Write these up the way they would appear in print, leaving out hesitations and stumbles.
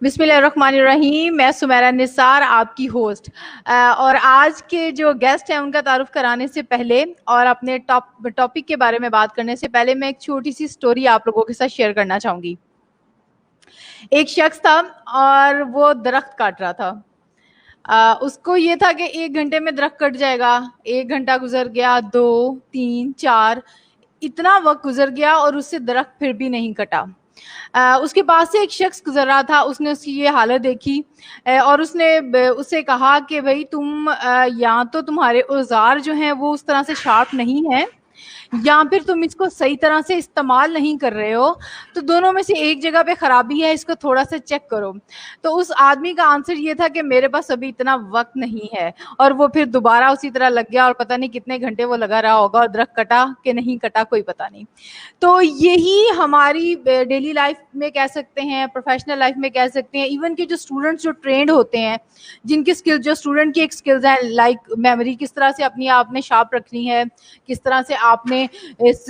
बिस्मिल्लाहिर्रहमानिर्रहीम। मैं सुमेरा निसार आपकी होस्ट और आज के जो गेस्ट हैं उनका तारुफ कराने से पहले और अपने टॉपिक के बारे में बात करने से पहले मैं एक छोटी सी स्टोरी आप लोगों के साथ शेयर करना चाहूंगी। एक शख्स था और वो दरख्त काट रहा था। उसको ये था कि 1 घंटे में दरख्त कट जाएगा। 1 घंटा गुजर गया, 2, 3, 4, इतना वक्त गुजर गया और उससे दरख्त फिर भी नहीं कटा। उसके पास से एक शख्स गुजर रहा था, उसने उसकी ये हालत देखी और उसने उससे कहा कि भाई तुम या तो तुम्हारे औजार जो हैं वो उस तरह से शार्प नहीं है या फिर तुम इसको सही तरह से इस्तेमाल नहीं कर रहे हो, तो दोनों में से एक जगह पे खराबी है, इसको थोड़ा सा चेक करो। तो उस आदमी का आंसर ये था कि मेरे पास अभी इतना वक्त नहीं है, और वो फिर दोबारा उसी तरह लग गया और पता नहीं कितने घंटे वो लगा रहा होगा और दरख्त कटा कि नहीं कटा कोई पता नहीं। तो यही हमारी डेली लाइफ में कह सकते हैं, प्रोफेशनल लाइफ में कह सकते हैं, इवन के जो स्टूडेंट्स जो ट्रेंड होते हैं, जिनकी स्किल जो स्टूडेंट की एक स्किल्स है लाइक मेमोरी किस तरह से अपनी आपने शार्प रखनी है, किस तरह से आपने इस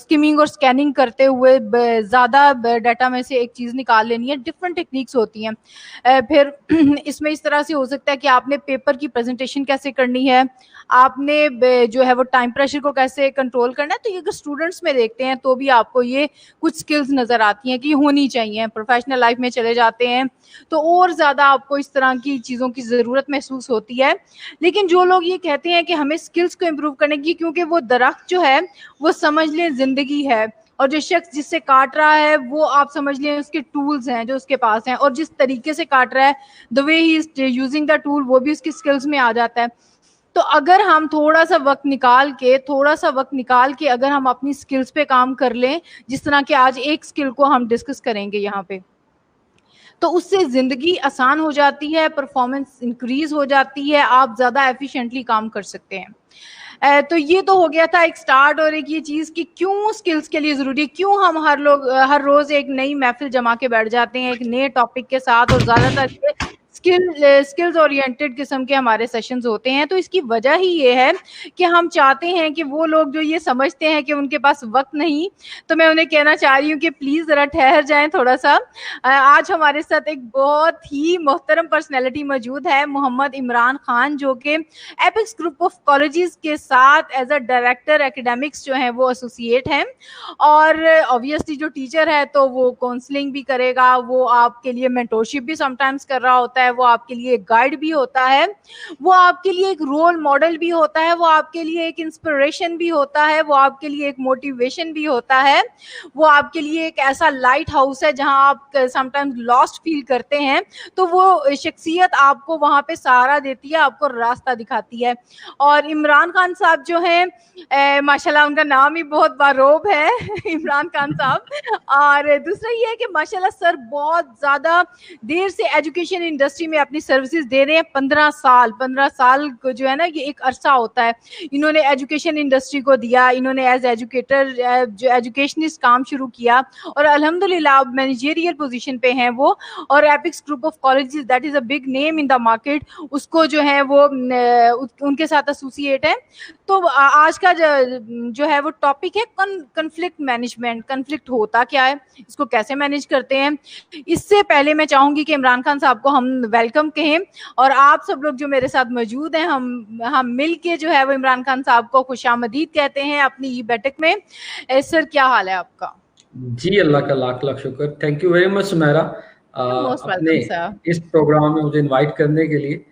स्किमिंग और स्कैनिंग करते हुए ज़्यादा डाटा में से एक चीज़ निकाल लेनी है। डिफरेंट टेक्निक्स होती हैं। फिर इसमें इस तरह से हो सकता है कि आपने पेपर की प्रेजेंटेशन कैसे करनी है, आपने जो है वो टाइम प्रेशर को कैसे कंट्रोल करना है। तो ये अगर स्टूडेंट्स में देखते हैं तो भी आपको ये कुछ स्किल्स नज़र आती हैं कि होनी चाहिए। प्रोफेशनल लाइफ में चले जाते हैं तो और ज़्यादा आपको इस तरह की चीज़ों की ज़रूरत महसूस होती है। लेकिन जो लोग ये कहते हैं कि हमें स्किल्स को इम्प्रूव करने की, क्योंकि वो दरख्त जो है वो समझ लें जिंदगी है, और जो शख्स जिससे काट रहा है वो आप समझ लें उसके टूल्स हैं जो उसके पास हैं, और जिस तरीके से काट रहा है, the way he is using the tool, वो भी उसकी स्किल्स में आ जाता है। तो अगर हम थोड़ा सा वक्त निकाल के अगर हम अपनी स्किल्स पे काम कर लें, जिस तरह के आज एक स्किल को हम डिस्कस करेंगे यहाँ पे, तो उससे ज़िंदगी आसान हो जाती है, परफॉर्मेंस इंक्रीज हो जाती है, आप ज़्यादा एफिशिएंटली काम कर सकते हैं। तो ये तो हो गया था एक स्टार्ट, और एक ये चीज़ कि क्यों स्किल्स के लिए ज़रूरी है, क्यों हम हर रोज़ एक नई महफिल जमा के बैठ जाते हैं एक नए टॉपिक के साथ, और ज़्यादातर स्किल्स ओरिएंटेड किस्म के हमारे सेशंस होते हैं। तो इसकी वजह ही ये है कि हम चाहते हैं कि वो लोग जो ये समझते हैं कि उनके पास वक्त नहीं, तो मैं उन्हें कहना चाह रही हूँ कि प्लीज़ ज़रा ठहर जाएं थोड़ा सा। आज हमारे साथ एक बहुत ही मोहतरम पर्सनैलिटी मौजूद है, मोहम्मद इमरान खान, जो कि एपिक्स ग्रुप ऑफ कॉलेजेस के साथ एज अ डायरेक्टर एकेडमिक्स जो हैं वो एसोसिएट हैं, और ऑब्वियसली जो टीचर है तो वो काउंसलिंग भी करेगा, वो आपके लिए मेंटोरशिप भी समटाइम्स कर रहा होता है, वो आपके लिए एक गाइड भी होता है, वो आपके लिए एक रोल मॉडल भी होता है, वो आपके लिए एक इंस्पिरेशन भी होता है, वो आपके लिए एक मोटिवेशन भी होता है, वो आपके लिए एक ऐसा लाइट हाउस है जहां आप समटाइम्स लॉस्ट फील करते हैं, तो वो शख्सियत आपको वहां पे सहारा देती है, आपको रास्ता दिखाती है। और इमरान खान साहब जो हैं, माशाल्लाह उनका नाम ही बहुत बारोब है इमरान खान साहब। और दूसरा ये है कि माशाल्लाह सर बहुत ज़्यादा देर से एजुकेशन इंडस्ट्री में अपनी सर्विसेज दे रहे हैं। 15 साल को जो है ना, ये एक अरसा होता है, इन्होंने एजुकेशन इंडस्ट्री को दिया, इन्होंने एज एजुकेटर जो एजुकेशनिस्ट काम शुरू किया, और अल्हम्दुलिल्लाह अब मैनेजरियल पोजीशन पे हैं वो, और Apex group of colleges that is a big name in the market, उसको जो है वो उनके साथ एसोसिएट है। तो आज का जो है वो टॉपिक है कन्फ्लिक्ट मैनेजमेंट। कन्फ्लिक्ट होता क्या है, इसको कैसे मैनेज करते हैं। इससे पहले मैं चाहूंगी कि इमरान खान साहब को हम वेलकम कहें, और आप सब लोग जो मेरे साथ मौजूद हैं, हम मिल के जो है वो इमरान खान साहब को खुशामदीद कहते हैं अपनी ये बैठक में। सर क्या हाल है आपका? जी, अल्लाह का लाख लाख शुक्र। थैंक यू वेरी मच सुमेरा मोस्ट अपने वेलकम सर। इस प्रोग्राम में मुझे इनवाइट करने के लिए।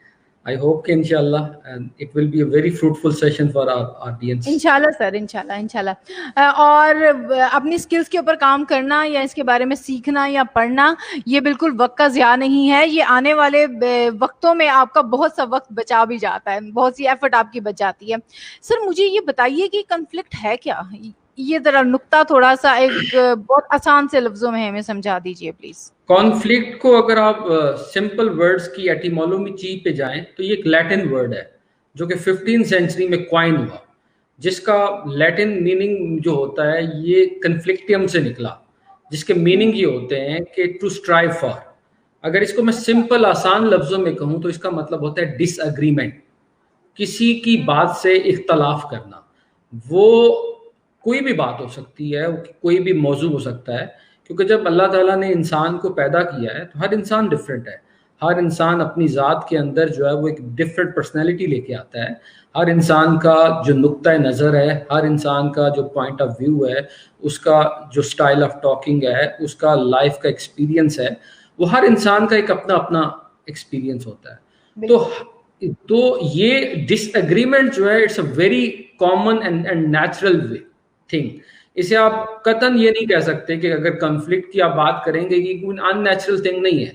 आई होप कि इंशाल्लाह and it will be a very fruitful session for our audience. इंशाल्लाह सर, इंशाल्लाह। और अपनी स्किल्स के ऊपर काम करना या इसके बारे में सीखना या पढ़ना, ये बिल्कुल वक्त का ज़िया नहीं है। ये आने वाले वक्तों में आपका बहुत सा वक्त बचा भी जाता है, बहुत सी एफर्ट आपकी बच जाती है। सर मुझे ये बताइए कि कन्फ्लिक्ट है क्या, ये ज़रा नुक्ता थोड़ा सा एक बहुत आसान से लफ्ज़ों में हमें समझा दीजिए प्लीज़। कॉन्फ्लिक्ट को अगर आप सिंपल वर्ड्स की एटिमोलॉजी पे जाएं तो ये एक लैटिन वर्ड है जो कि 15th सेंचुरी में क्वाइन हुआ, जिसका लैटिन मीनिंग जो होता है ये कन्फ्लिक्टियम से निकला, जिसके मीनिंग ये होते हैं कि टू स्ट्राइव फॉर। अगर इसको मैं सिंपल आसान लफ्जों में कहूं तो इसका मतलब होता है डिसएग्रीमेंट, किसी की बात से इख्तलाफ करना। वो कोई भी बात हो सकती है, कोई भी मौजू हो सकता है, क्योंकि जब अल्लाह ताला ने इंसान को पैदा किया है तो हर इंसान डिफरेंट है। हर इंसान अपनी ज़ात के अंदर जो है वो एक डिफरेंट पर्सनैलिटी लेके आता है। हर इंसान का जो नुक्ता नज़र है, हर इंसान का जो पॉइंट ऑफ व्यू है, उसका जो स्टाइल ऑफ टॉकिंग है, उसका लाइफ का एक्सपीरियंस है, वो हर इंसान का एक अपना अपना एक्सपीरियंस होता है। तो ये डिसएग्रीमेंट जो है it's a very common and natural thing. इसे आप कतन ये नहीं कह सकते कि अगर कॉन्फ्लिक्ट की आप बात करेंगे कि कोई अननेचुरल थिंग नहीं है,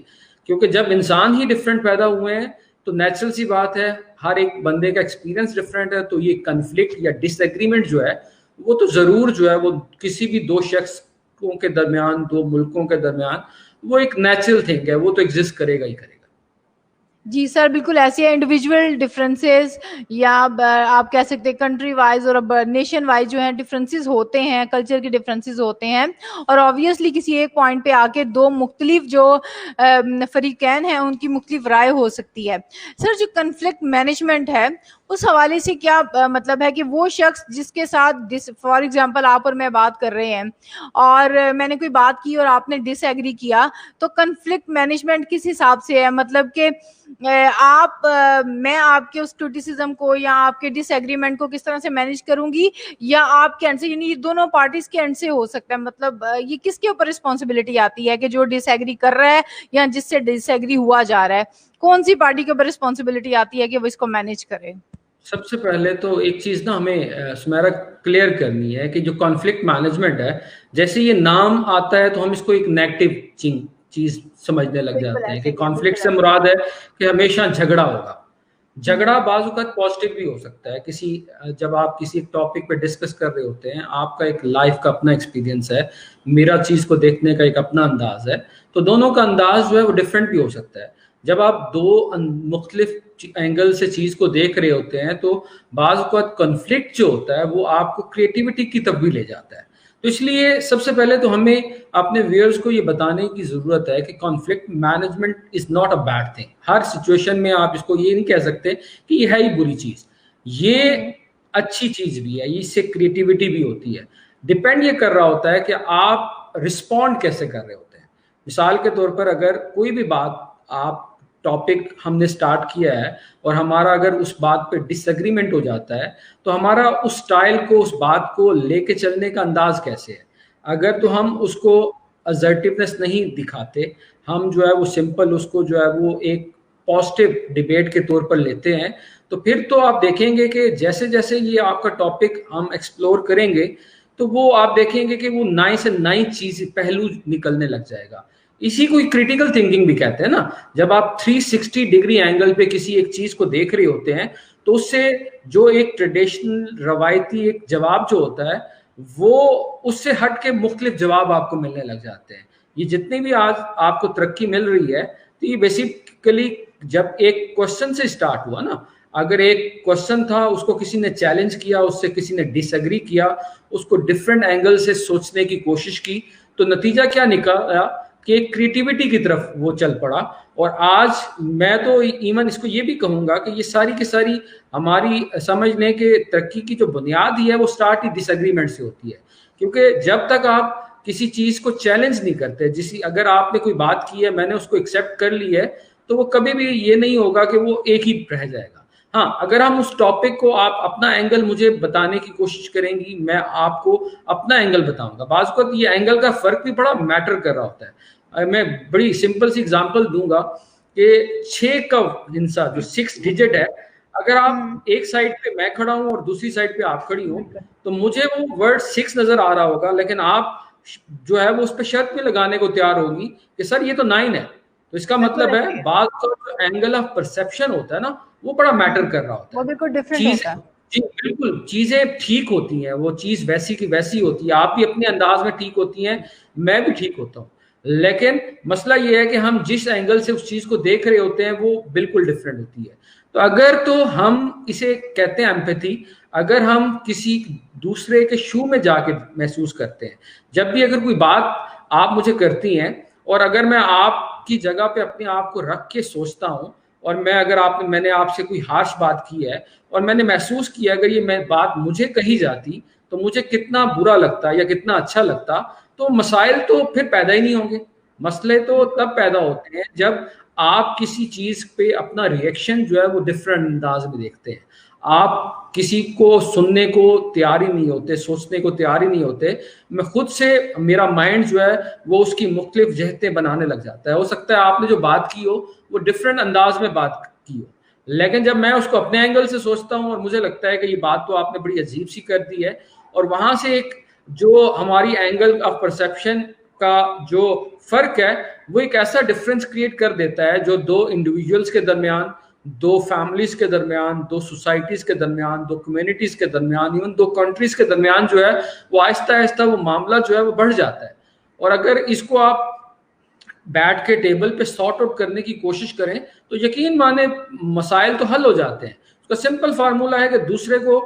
क्योंकि जब इंसान ही डिफरेंट पैदा हुए हैं तो नेचुरल सी बात है, हर एक बंदे का एक्सपीरियंस डिफरेंट है। तो ये कॉन्फ्लिक्ट या डिसएग्रीमेंट जो है वो तो जरूर जो है वो किसी भी दो शख्सों के दरमियान, दो मुल्कों के दरमियान, वो एक नेचुरल थिंग है, वो तो एग्जिस्ट करेगा ही करेगा। जी सर, बिल्कुल ऐसे इंडिविजुअल डिफरेंसेस या आप कह सकते हैं कंट्री वाइज और नेशन वाइज जो है डिफरेंसेस होते हैं, कल्चर के डिफरेंसेस होते हैं, और ऑब्वियसली किसी एक पॉइंट पे आके दो मुख्तलिफ जो फरीकैन हैं उनकी मुख्तलिफ राय हो सकती है। सर, जो कन्फ्लिक्ट मैनेजमेंट है उस हवाले से क्या मतलब है कि वो शख्स जिसके साथ फॉर एग्जांपल आप और मैं बात कर रहे हैं और मैंने कोई बात की और आपने डिसएग्री किया, तो कन्फ्लिक्ट मैनेजमेंट किस हिसाब से है? मतलब कि मैं आपके उस क्रिटिसिज्म को या आपके डिसएग्रीमेंट को किस तरह से मैनेज करूंगी, या आपके एंड से, यानी ये दोनों पार्टीज के एंड से हो सकता है। मतलब ये किसके ऊपर रिस्पॉन्सिबिलिटी आती है कि जो डिसएग्री कर रहा है या जिससे डिसएग्री हुआ जा रहा है, कौन सी पार्टी के ऊपर रिस्पॉन्सिबिलिटी आती है कि वो इसको मैनेज करे? सबसे पहले तो एक चीज ना हमें सुमेरा क्लियर करनी है कि जो कॉन्फ्लिक्ट मैनेजमेंट है, जैसे ये नाम आता है तो हम इसको एक नेगेटिव चीज समझने लग जाते हैं कि कॉन्फ्लिक्ट से मुराद है कि हमेशा झगड़ा होगा। झगड़ा बाज़ औक़ात पॉजिटिव भी हो सकता है। जब आप किसी टॉपिक पे डिस्कस कर रहे होते हैं, आपका एक लाइफ का अपना एक्सपीरियंस है, मेरा चीज़ को देखने का एक अपना अंदाज है, तो दोनों का अंदाज जो है वो डिफरेंट भी हो सकता है। जब आप दो मुख्तलिफ एंगल से चीज़ को देख रहे होते हैं तो बाज़ औक़ात कॉन्फ्लिक्ट जो होता है वो आपको क्रिएटिविटी की तरफ भी ले जाता है। तो इसलिए सबसे पहले तो हमें अपने व्यूअर्स को ये बताने की ज़रूरत है कि conflict management is not a bad thing. Her situation में आप इसको ये नहीं कह सकते कि ये है ही बुरी चीज़, ये अच्छी चीज़ भी है, इससे क्रिएटिविटी भी होती है। डिपेंड ये कर रहा होता है कि आप रिस्पॉन्ड कैसे कर रहे होते हैं। मिसाल के तौर पर अगर कोई भी बात आप टॉपिक हमने स्टार्ट किया है और हमारा अगर उस बात पे डिसएग्रीमेंट हो जाता है तो हमारा उस स्टाइल को, उस बात को लेके चलने का अंदाज कैसे है। अगर तो हम उसको असर्टिवनेस नहीं दिखाते, हम जो है वो सिंपल उसको जो है वो एक पॉजिटिव डिबेट के तौर पर लेते हैं, तो फिर तो आप देखेंगे कि जैसे जैसे ये आपका टॉपिक हम एक्सप्लोर करेंगे तो वो आप देखेंगे कि वो नई से नई चीज पहलू निकलने लग जाएगा। इसी को क्रिटिकल थिंकिंग भी कहते हैं ना। जब आप 360 डिग्री एंगल पे किसी एक चीज को देख रहे होते हैं तो उससे जो एक ट्रेडिशनल रवायती एक जवाब जो होता है वो उससे हट के मुख्तलिफ जवाब आपको मिलने लग जाते हैं। ये जितनी भी आज आपको तरक्की मिल रही है तो ये बेसिकली जब एक क्वेश्चन से स्टार्ट हुआ ना। अगर एक क्वेश्चन था, उसको किसी ने चैलेंज किया, उससे किसी ने डिसएग्री किया, उसको डिफरेंट एंगल से सोचने की कोशिश की, तो नतीजा क्या निकला कि क्रिएटिविटी की तरफ वो चल पड़ा। और आज मैं तो इवन इसको ये भी कहूंगा कि ये सारी की सारी हमारी समझने के तरक्की की जो बुनियाद ही है वो स्टार्ट ही डिसएग्रीमेंट से होती है। क्योंकि जब तक आप किसी चीज को चैलेंज नहीं करते, अगर आपने कोई बात की है, मैंने उसको एक्सेप्ट कर ली है, तो वो कभी भी ये नहीं होगा कि वो एक ही रह जाएगा। हाँ, अगर हम उस टॉपिक को, आप अपना एंगल मुझे बताने की कोशिश करेंगी, मैं आपको अपना एंगल बताऊंगा। बाज़ को ये एंगल का फर्क भी बड़ा मैटर कर रहा होता है। मैं बड़ी सिंपल सी एग्जांपल दूंगा कि 6 का हिस्सा जो 6 डिजिट है, अगर आप एक साइड पे मैं खड़ा हूं और दूसरी साइड पे आप खड़ी हो तो मुझे वो वर्ड 6 नजर आ रहा होगा, लेकिन आप जो है वो उस पर शर्त भी लगाने को तैयार होगी कि सर ये तो 9 है। तो इसका मतलब है बात का जो एंगल ऑफ परसेप्शन होता है ना वो बड़ा मैटर कर रहा होता है। वो बिल्कुल डिफरेंट होता है। जी बिल्कुल, चीजें ठीक होती हैं, वो चीज वैसी की वैसी होती है। आप भी अपने अंदाज में ठीक होती हैं, मैं भी ठीक होता हूँ, लेकिन मसला ये है कि हम जिस एंगल से उस चीज को देख रहे होते हैं वो बिल्कुल डिफरेंट होती है। तो अगर तो हम इसे कहते हैं एम्पैथी, अगर हम किसी दूसरे के शू में जाके महसूस करते हैं, जब भी अगर कोई बात आप मुझे करती हैं और अगर मैं आपकी जगह पे अपने आप को रख के सोचता हूँ और मैंने आपसे कोई हार्श बात की है और मैंने महसूस किया अगर ये बात मुझे कही जाती तो मुझे कितना बुरा लगता या कितना अच्छा लगता, तो मसाइल तो फिर पैदा ही नहीं होंगे। मसले तो तब पैदा होते हैं जब आप किसी चीज पे अपना रिएक्शन जो है वो डिफरेंट अंदाज में देखते हैं। आप किसी को सुनने को तैयार ही नहीं होते, सोचने को तैयार ही नहीं होते। मैं खुद से, मेरा माइंड जो है वो उसकी मुख्तलिफ जहतें बनाने लग जाता है। हो सकता है आपने जो बात की हो वो डिफरेंट अंदाज में बात की हो, लेकिन जब मैं उसको अपने एंगल से सोचता हूँ और मुझे लगता है कि ये बात तो आपने बड़ी अजीब सी कर दी है, और वहां से एक जो हमारी एंगल ऑफ परसेप्शन का जो फर्क है वो एक ऐसा डिफरेंस क्रिएट कर देता है जो दो इंडिविजुअल्स के दरमियान, दो फैमिलीज के दरमियान, दो सोसाइटीज के दरमियान, दो कम्युनिटीज के दरमियान, इवन दो कंट्रीज के दरमियान जो है वो आहिस्ता आहिस्ता वो मामला जो है वो बढ़ जाता है। और अगर इसको आप बैठ के टेबल पे सॉर्ट आउट करने की कोशिश करें तो यकीन माने मसाइल तो हल हो जाते हैं। उसका सिंपल फार्मूला है कि दूसरे को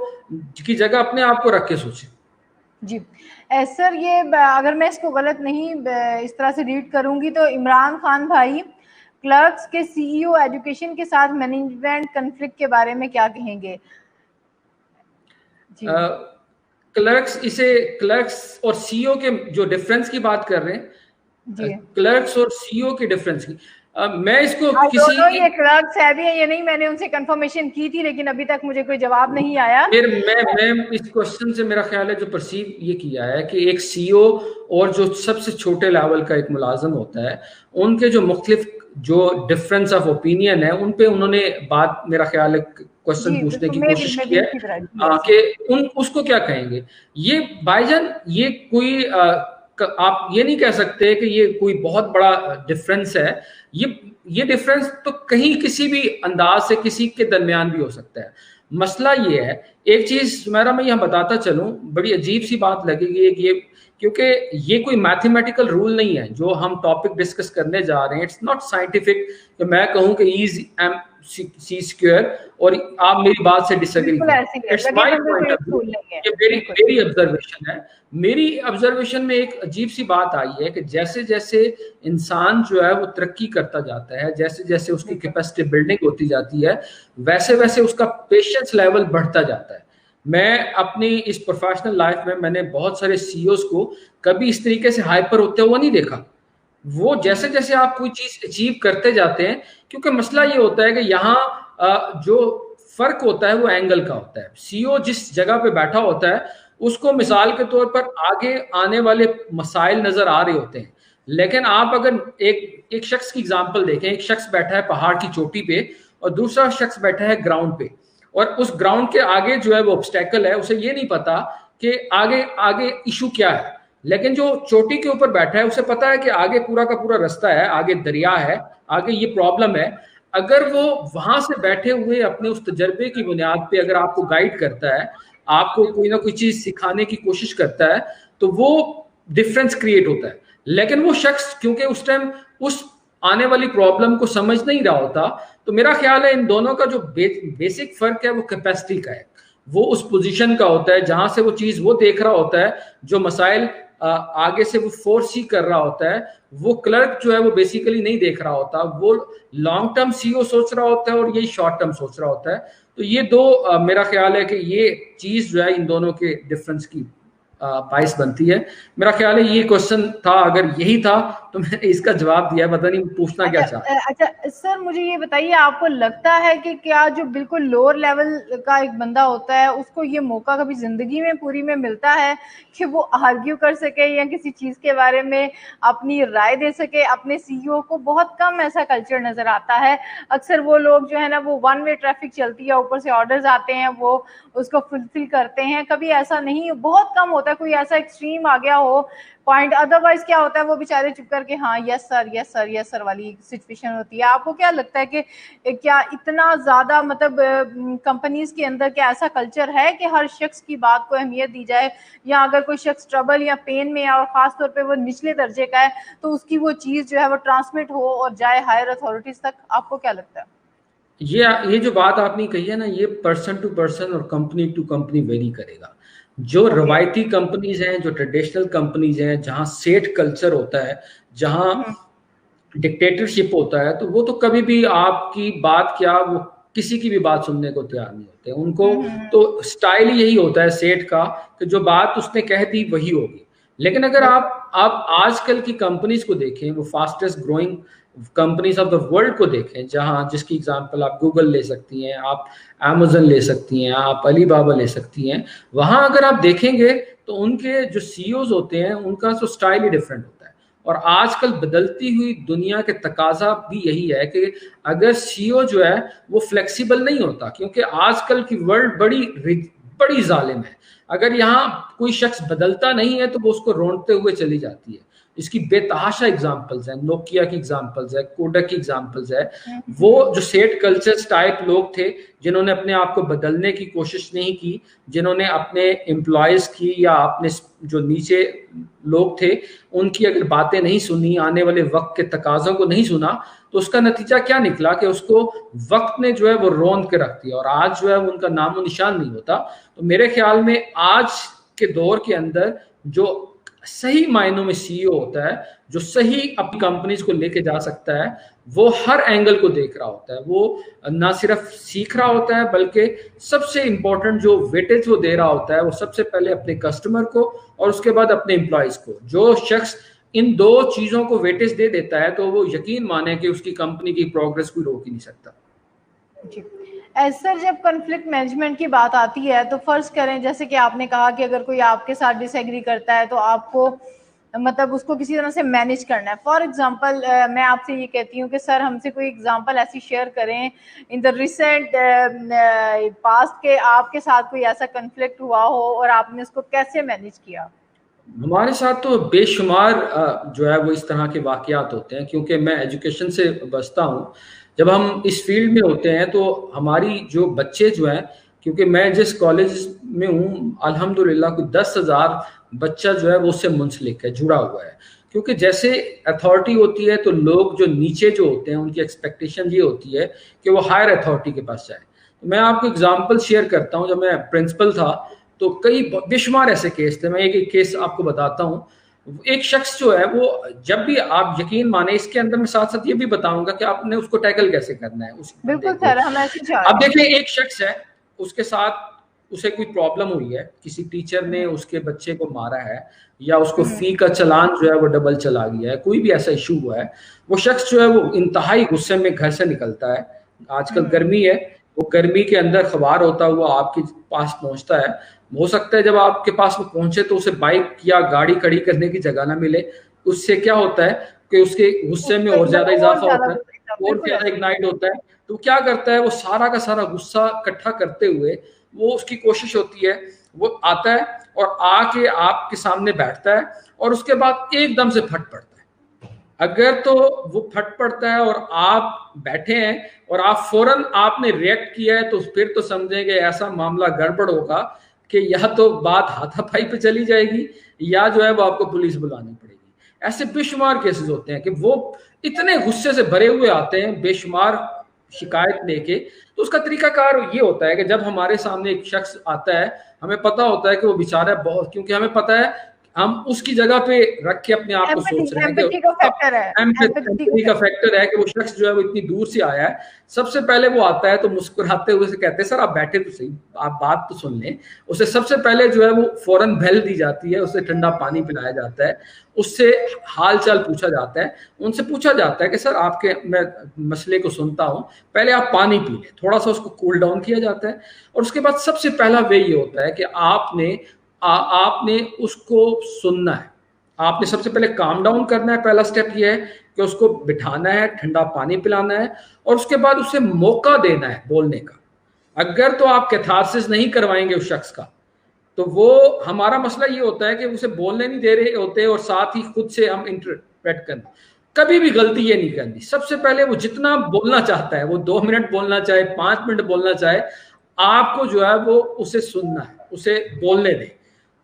की जगह अपने आप को रख के सोचें। जी सर, ये अगर मैं इसको गलत नहीं इस तरह से रीड करूंगी तो इमरान खान भाई क्लर्क्स के सीईओ एजुकेशन के साथ मैनेजमेंट कॉन्फ्लिक्ट के बारे में क्या कहेंगे? क्लर्क्स, इसे क्लर्क्स और सीईओ के जो डिफरेंस की बात कर रहे हैं, क्लर्क्स और सीईओ के डिफरेंस की, मैं इसको किसी ये क्लर्क्स है भी है ये नहीं, मैंने उनसे कंफर्मेशन की थी लेकिन अभी तक मुझे कोई जवाब नहीं आया। मैं इस क्वेश्चन से मेरा ख्याल है जो परसीव ये किया है कि एक सीईओ और जो सबसे छोटे लेवल का एक मुलाजम होता है, उनके जो मुख्तलिफ जो डिफरेंस ऑफ ओपिनियन है उन पे उन्होंने बात, मेरा ख्याल है, क्वेश्चन पूछने की कोशिश की है कि उसको क्या कहेंगे। ये भाईजान, ये कोई आप ये नहीं कह सकते कि ये कोई बहुत बड़ा डिफरेंस है। ये डिफरेंस तो कहीं किसी भी अंदाज से किसी के दरमियान भी हो सकता है। मसला ये है, एक चीज सुमेरा मैं यहाँ बताता चलूं, बड़ी अजीब सी बात लगेगी ये, क्योंकि ये कोई मैथमेटिकल रूल नहीं है जो हम टॉपिक डिस्कस करने जा रहे हैं। इट्स नॉट साइंटिफिक कि मैं कहूं कि इज एम सी स्क्वायर और आप मेरी बात से डिसएग्री करें। It's my point of view, ये मेरी ऑब्जर्वेशन है। मेरी ऑब्जर्वेशन में एक अजीब सी बात आई है कि जैसे जैसे इंसान जो है वो तरक्की करता जाता है, जैसे जैसे उसकी कैपेसिटी बिल्डिंग होती जाती है, वैसे वैसे उसका पेशेंस लेवल बढ़ता जाता है। मैं अपनी इस प्रोफेशनल लाइफ में मैंने बहुत सारे सीईओज को कभी इस तरीके से हाइपर होते हुए नहीं देखा। वो जैसे जैसे आप कोई चीज अचीव करते जाते हैं, क्योंकि मसला ये होता है कि यहाँ जो फर्क होता है वो एंगल का होता है। सीईओ जिस जगह पे बैठा होता है उसको मिसाल के तौर पर आगे आने वाले मसाइल नजर आ रहे होते हैं, लेकिन आप अगर एक शख्स की एग्जांपल देखें, एक शख्स बैठा है पहाड़ की चोटी पे और दूसरा शख्स बैठा है ग्राउंड पे, और उस ग्राउंड के आगे जो है वो ऑब्स्टेकल है, उसे ये नहीं पता कि आगे आगे इशू क्या है। लेकिन जो चोटी के ऊपर बैठा है उसे पता है कि आगे पूरा का पूरा रास्ता है, आगे दरिया है, आगे ये प्रॉब्लम है। अगर वो वहां से बैठे हुए अपने उस तजर्बे की बुनियाद पे अगर आपको गाइड करता है, आपको कोई ना कोई चीज सिखाने की कोशिश करता है, तो वो डिफरेंस क्रिएट होता है। लेकिन वो शख्स क्योंकि उस टाइम उस आने वाली प्रॉब्लम को समझ नहीं रहा होता, तो मेरा ख्याल है इन दोनों का जो बेसिक फर्क है वो कैपेसिटी का है। वो उस पोजीशन का होता है जहां से वो चीज वो देख रहा होता है, जो मसाइल आगे से वो फोर्स ही कर रहा होता है। वो क्लर्क जो है वो बेसिकली नहीं देख रहा होता, वो लॉन्ग टर्म सीईओ सोच रहा होता है और यही शॉर्ट टर्म सोच रहा होता है। तो ये दो मेरा ख्याल है कि ये चीज जो है इन दोनों के डिफरेंस की बाइस बनती है। मेरा ख्याल है ये क्वेश्चन था, अगर यही था तो मैंने इसका जवाब दिया, पता नहीं पूछना क्या चाहते। अच्छा सर, मुझे ये बताइए, आपको लगता है कि क्या जो बिल्कुल लोअर लेवल का एक बंदा होता है उसको ये मौका कभी जिंदगी में पूरी में मिलता है कि वो आर्ग्यू कर सके या किसी चीज के बारे में अपनी राय दे सके? अपने सीईओ को बहुत कम ऐसा कल्चर नजर आता है। अक्सर वो लोग जो है ना, वो वन वे ट्रैफिक चलती है, ऊपर से ऑर्डर्स आते हैं, वो उसको फुलफिल करते हैं। कभी ऐसा नहीं, बहुत कम होता है कोई ऐसा एक्सट्रीम आ गया हो पॉइंट। अदरवाइज क्या होता है, वो बेचारे चुप करके हाँ yes sir yes sir yes sir वाली सिचुएशन होती है। आपको क्या लगता है कि क्या इतना ज्यादा मतलब कंपनीज के अंदर क्या ऐसा कल्चर है कि हर शख्स की बात को अहमियत दी जाए, या अगर कोई शख्स ट्रबल या पेन में है और खास तौर पे वो निचले दर्जे का है तो उसकी वो चीज जो है वो ट्रांसमिट हो और जाए हायर अथॉरिटीज तक? आपको क्या लगता है? ये जो बात आपने कही है ना, ये पर्सन टू पर्सन और कंपनी टू कंपनी वेरी करेगा। जो रवायती कंपनीज हैं, जो ट्रेडिशनल कंपनीज हैं, जहां सेठ कल्चर होता है, जहां डिक्टेटरशिप होता है, तो वो तो कभी भी आपकी बात क्या, वो किसी की भी बात सुनने को तैयार नहीं होते। उनको तो स्टाइल ही यही होता है सेठ का कि जो बात उसने कह दी वही होगी। लेकिन अगर आप आजकल की कंपनीज को देखें, वो fastest growing companies of the world को देखें, जहां जिसकी एग्जांपल आप गूगल ले सकती हैं, आप अमेजन ले सकती हैं, आप अलीबाबा ले सकती हैं, वहां अगर आप देखेंगे तो उनके जो सीईओज होते हैं उनका तो स्टाइल ही डिफरेंट होता है। और आजकल बदलती हुई दुनिया के तकाजा भी यही है कि अगर सीईओ जो है वो फ्लेक्सिबल नहीं होता, क्योंकि आजकल की वर्ल्ड बड़ी जालिम है। अगर यहाँ कोई शख्स बदलता नहीं है तो वो उसको रोंदते हुए चली जाती है। इसकी बेतहाशा एग्जांपल्स हैं, नोकिया की एग्जांपल्स है, कोडक की एग्जांपल्स है। वो जो सेट कल्चर टाइप लोग थे जिन्होंने अपने आप को बदलने की कोशिश नहीं की, जिन्होंने अपने एम्प्लॉयज की या अपने जो नीचे लोग थे उनकी अगर बातें नहीं सुनी, आने वाले वक्त के तकाजों को नहीं सुना, तो उसका नतीजा क्या निकला कि उसको वक्त ने जो है वो रौंद के रख दिया और आज जो है उनका नामो निशान नहीं होता। तो मेरे ख्याल में आज के दौर के अंदर जो सही मायनों में सीईओ होता है, जो सही अपनी कंपनीज को लेके जा सकता है, वो हर एंगल को देख रहा होता है। वो ना सिर्फ सीख रहा होता है बल्कि सबसे इंपॉर्टेंट जो वेटेज वो दे रहा होता है वो सबसे पहले अपने कस्टमर को और उसके बाद अपने एम्प्लॉयज को। जो शख्स इन दो चीजों को वेटेज दे देता है तो वो यकीन माने कि उसकी कंपनी की प्रोग्रेस कोई रोक ही नहीं सकता। सर, जब कॉन्फ्लिक्ट मैनेजमेंट की बात आती है तो फर्ज करें जैसे कि आपने कहा कि अगर कोई आपके साथ डिसएग्री करता है तो आपको मतलब उसको किसी तरह से मैनेज करना है। फॉर एग्जांपल मैं आपसे ये कहती हूँ कि सर हमसे कोई एग्जांपल ऐसी शेयर करें इन द रिसेंट पास्ट के आपके साथ कोई ऐसा कॉन्फ्लिक्ट हुआ हो और आपने उसको कैसे मैनेज किया। हमारे साथ तो बेशुमार जो है वो इस तरह के वाकयात होते हैं, क्योंकि मैं एजुकेशन से बचता हूँ। जब हम इस फील्ड में होते हैं तो हमारी जो बच्चे जो हैं, क्योंकि मैं जिस कॉलेज में हूँ अल्हम्दुलिल्लाह कोई 10,000 बच्चा जो है वो उससे मुंसलिक है, जुड़ा हुआ है। क्योंकि जैसे अथॉरिटी होती है तो लोग जो नीचे जो होते हैं उनकी एक्सपेक्टेशन ये होती है कि वो हायर अथॉरिटी के पास जाए। तो मैं आपको एग्जाम्पल शेयर करता हूँ। जब मैं प्रिंसिपल था तो कई बेशुमार ऐसे केस थे। मैं एक केस आपको बताता हूँ। एक शख्स जो है वो, जब भी आप यकीन माने, इसके अंदर मैं साथ साथ ये भी बताऊंगा कि आपने उसको टैकल कैसे करना है उस बिल्कुल सर, हम ऐसे चाह रहे हैं। अब देखिए, एक शख्स है, उसके साथ उसे कोई प्रॉब्लम हुई है, किसी टीचर ने उसके बच्चे को मारा है या उसको फी का चालान जो है वो डबल चला गया है, कोई भी ऐसा इशू हुआ है। वो शख्स जो है वो इंतहाई गुस्से में घर से निकलता है। आजकल गर्मी है, वो गर्मी के अंदर अखबार होता हुआ आपके पास पहुंचता है। हो सकता है जब आपके पास वो पहुंचे तो उसे बाइक या गाड़ी खड़ी करने की जगह ना मिले। उससे क्या होता है कि उसके गुस्से में और ज्यादा इजाफा होता है, और ज्यादा इग्नाइट होता है। तो क्या करता है, वो सारा का सारा गुस्सा इकट्ठा करते हुए वो उसकी कोशिश होती है, वो आता है और आके आपके सामने बैठता है और उसके बाद एकदम से फट पड़ता है। अगर तो वो फट पड़ता है और आप बैठे हैं और आप फौरन आपने रिएक्ट किया है तो फिर तो समझेंगे ऐसा मामला गड़बड़ होगा कि या तो बात हाथापाई पे चली जाएगी या जो है वो आपको पुलिस बुलानी पड़ेगी। ऐसे बेशुमार केसेस होते हैं कि वो इतने गुस्से से भरे हुए आते हैं बेशुमार शिकायत लेके। तो उसका तरीकाकार ये होता है कि जब हमारे सामने एक शख्स आता है, हमें पता होता है कि वो बेचारा बहुत, क्योंकि हमें पता है हम उसकी जगह पे रख के अपने आप को सोच रहे हैं कि एम्पैथी का फैक्टर है कि वो शख्स जो है वो इतनी दूर से आया है। सबसे पहले वो आता है तो मुस्कुराते हुए से कहते हैं सर आप बैठे तो सही, आप बात तो सुन लें। उसे सबसे पहले जो है वो फौरन बेल दी जाती है, उसे ठंडा पानी पिलाया जाता है, उससे हाल चाल पूछा जाता है, उनसे पूछा जाता है कि सर आपके, मैं मसले को सुनता हूँ, पहले आप पानी पी लें, थोड़ा सा उसको कूल डाउन किया जाता है। और उसके बाद सबसे पहला वे ये होता है कि आपने उसको सुनना है। आपने सबसे पहले काम डाउन करना है। पहला स्टेप ये है कि उसको बिठाना है, ठंडा पानी पिलाना है और उसके बाद उसे मौका देना है बोलने का। अगर तो आप कैथारसिस नहीं करवाएंगे उस शख्स का तो वो, हमारा मसला ये होता है कि उसे बोलने नहीं दे रहे होते और साथ ही खुद से हम इंटरप्रेट करना। कभी भी गलती ये नहीं करनी। सबसे पहले वो जितना बोलना चाहता है, वो 2 मिनट बोलना चाहे, 5 मिनट बोलना चाहे, आपको जो है वो उसे सुनना है, उसे बोलने दें।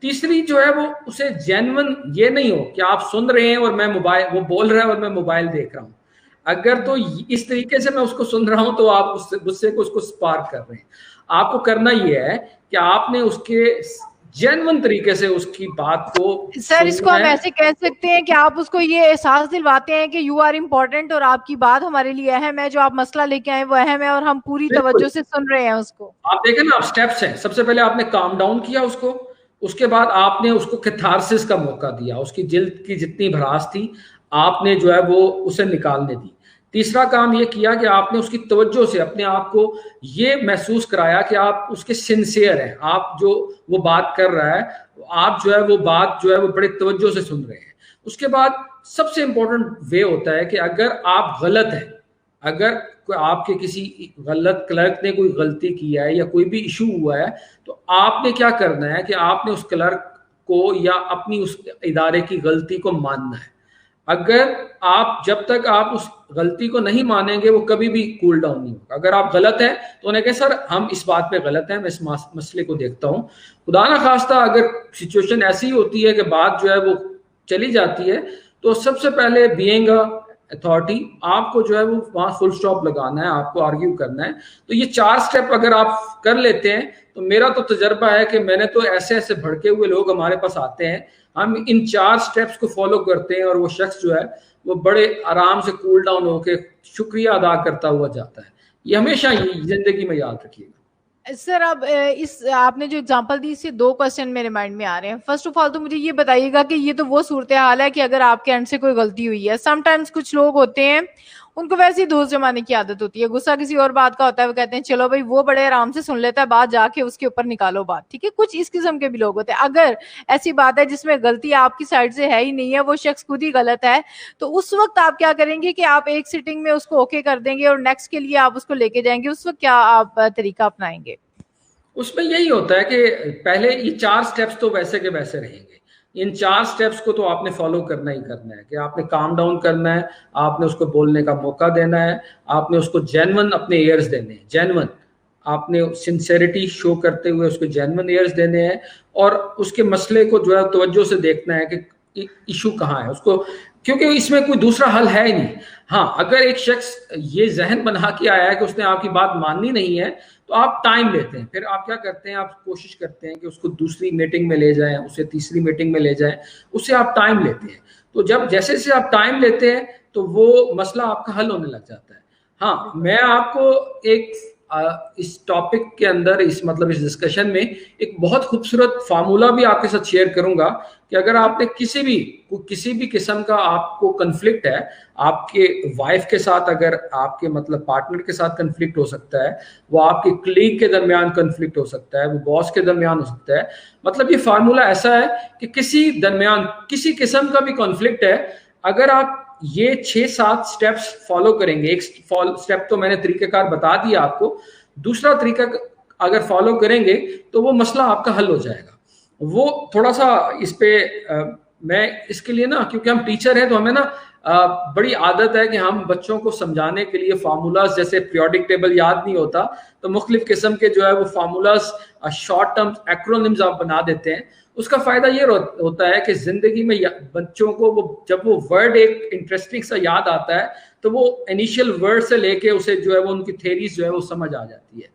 तीसरी जो है वो उसे जेन्युइन ये नहीं हो कि आप सुन रहे हैं और मैं मोबाइल, वो बोल रहा है और मैं मोबाइल देख रहा हूं। अगर तो इस तरीके से मैं उसको सुन रहा हूं तो आप उससे गुस्से को उसको स्पार्क कर रहे हैं। आपको करना ये है कि आपने उसके जेन्युइन तरीके से उसकी बात को, सर इसको हम ऐसे कह सकते हैं कि आप उसको ये एहसास दिलवाते हैं कि यू आर इम्पोर्टेंट और आपकी बात हमारे लिए अहम है, जो आप मसला लेके आए वो अहम है और हम पूरी तवज्जो से सुन रहे हैं उसको। आप देखें ना, आप स्टेप्स हैं। सबसे पहले आपने काम डाउन किया उसको, उसके बाद आपने उसको कैथारसिस का मौका दिया, उसकी जिल्द की जितनी भड़ास थी आपने जो है वो उसे निकालने दी। तीसरा काम ये किया कि आपने उसकी तवज्जो से अपने आप को ये महसूस कराया कि आप उसके सिंसियर हैं, आप जो वो बात कर रहा है आप जो है वो बात जो है वो बड़े तवज्जो से सुन रहे हैं। उसके बाद सबसे इंपॉर्टेंट वे होता है कि अगर आप गलत हैं, अगर आपके किसी गलत क्लर्क ने कोई गलती की है या कोई भी इशू हुआ है, तो आपने क्या करना है कि आपने उस क्लर्क को या अपनी उस इदारे की गलती को मानना है। अगर आप जब तक आप उस गलती को नहीं मानेंगे वो कभी भी कूल डाउन नहीं होगा। अगर आप गलत हैं तो उन्हें कहें सर हम इस बात पे गलत हैं, मैं इस मसले को देखता हूँ। खुदा ना खास्ता अगर सिचुएशन ऐसी होती है कि बात जो है वो चली जाती है, तो सबसे पहले बीइंग अथॉरिटी आपको जो है वो वहां फुल स्टॉप लगाना है, आपको आर्ग्यू करना है। तो ये 4 स्टेप अगर आप कर लेते हैं तो मेरा तो तजर्बा है कि मैंने तो ऐसे ऐसे भड़के हुए लोग हमारे पास आते हैं, हम इन 4 स्टेप्स को फॉलो करते हैं और वो शख्स जो है वो बड़े आराम से कूल डाउन होकर शुक्रिया अदा करता हुआ जाता है। ये हमेशा ही जिंदगी में याद रखिएगा। सर अब इस आपने जो एग्जांपल दी इससे 2 क्वेश्चन मेरे माइंड में आ रहे हैं। फर्स्ट ऑफ ऑल तो मुझे ये बताइएगा कि ये तो वो सूरत हाल है कि अगर आपके एंड से कोई गलती हुई है, समटाइम्स कुछ लोग होते हैं उनको वैसे ही दोस्त जमाने की आदत होती है, गुस्सा किसी और बात का होता है, वो कहते हैं चलो भाई वो बड़े आराम से सुन लेता है, बात जाके उसके ऊपर निकालो बात, ठीक है। कुछ इस किस्म के भी लोग होते हैं। अगर ऐसी बात है जिसमें गलती आपकी साइड से है ही नहीं है, वो शख्स खुद ही गलत है, तो उस वक्त आप क्या करेंगे कि आप एक सिटिंग में उसको ओके कर देंगे और नेक्स्ट के लिए आप उसको लेके जाएंगे, उस वक्त क्या आप तरीका अपनाएंगे? उसमें यही होता है कि पहले ये 4 स्टेप्स तो वैसे के वैसे रहेंगे। इन 4 स्टेप्स को तो आपने फॉलो करना ही करना है कि आपने काम डाउन करना है, आपने उसको बोलने का मौका देना है, आपने उसको जेन्युइन अपने ईयर्स देने हैं, जेन्युइन आपने सिंसेरिटी शो करते हुए उसको जेन्युइन ईयर्स देने हैं और उसके मसले को जो है तवज्जो से देखना है कि इशू कहाँ है उसको, क्योंकि इसमें कोई दूसरा हल है ही नहीं। हाँ, अगर एक शख्स ये जहन बना के आया है कि उसने आपकी बात माननी नहीं है तो आप टाइम लेते हैं, फिर आप क्या करते हैं, आप कोशिश करते हैं कि उसको दूसरी मीटिंग में ले जाएं, उसे तीसरी मीटिंग में ले जाएं, उससे आप टाइम लेते हैं। तो जब जैसे जैसे आप टाइम लेते हैं तो वो मसला आपका हल होने लग जाता है। हाँ, मैं आपको एक इस टॉपिक के अंदर इस डिस्कशन में एक बहुत खूबसूरत फार्मूला भी आपके साथ शेयर करूंगा कि अगर आपने किसी भी किस्म का आपको कन्फ्लिक्ट है, आपके वाइफ के साथ, अगर आपके पार्टनर के साथ कन्फ्लिक्ट हो सकता है, वो आपके कलीग के दरमियान कन्फ्लिक्ट हो सकता है, वो बॉस के दरमियान हो सकता है। ये फार्मूला ऐसा है कि किसी दरमियान किसी किस्म का भी कॉन्फ्लिक्ट है, अगर आप ये 6-7 स्टेप्स फॉलो करेंगे, एक स्टेप तो मैंने तरीकेकार बता दिया आपको, दूसरा तरीका अगर फॉलो करेंगे तो वो मसला आपका हल हो जाएगा। वो थोड़ा सा इस पे मैं इसके लिए ना, क्योंकि हम टीचर हैं तो हमें ना बड़ी आदत है कि हम बच्चों को समझाने के लिए फार्मूलाज, जैसे पीरियोडिक टेबल याद नहीं होता तो मुख्तलिफ किस्म के जो है वो फार्मूलाज, शॉर्ट टर्म्स, एक्रोनिम्स आप बना देते हैं। उसका फायदा ये होता है कि जिंदगी में बच्चों को जब वो वर्ड एक इंटरेस्टिंग सा याद आता है तो वो इनिशियल वर्ड से लेके उसे जो है वो उनकी थेरीज जो है वो समझ आ जाती है।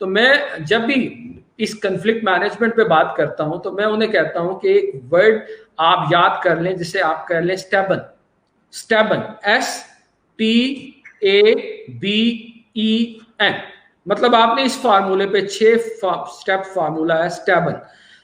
तो मैं जब भी इस कन्फ्लिक्ट मैनेजमेंट पे बात करता हूं तो मैं उन्हें कहता हूं कि एक वर्ड आप याद कर लें, जिसे आप कर लें स्टेबन। स्टेबन, STABEN, आपने इस फार्मूले पे 6 स्टेप फार्मूला है स्टेबन।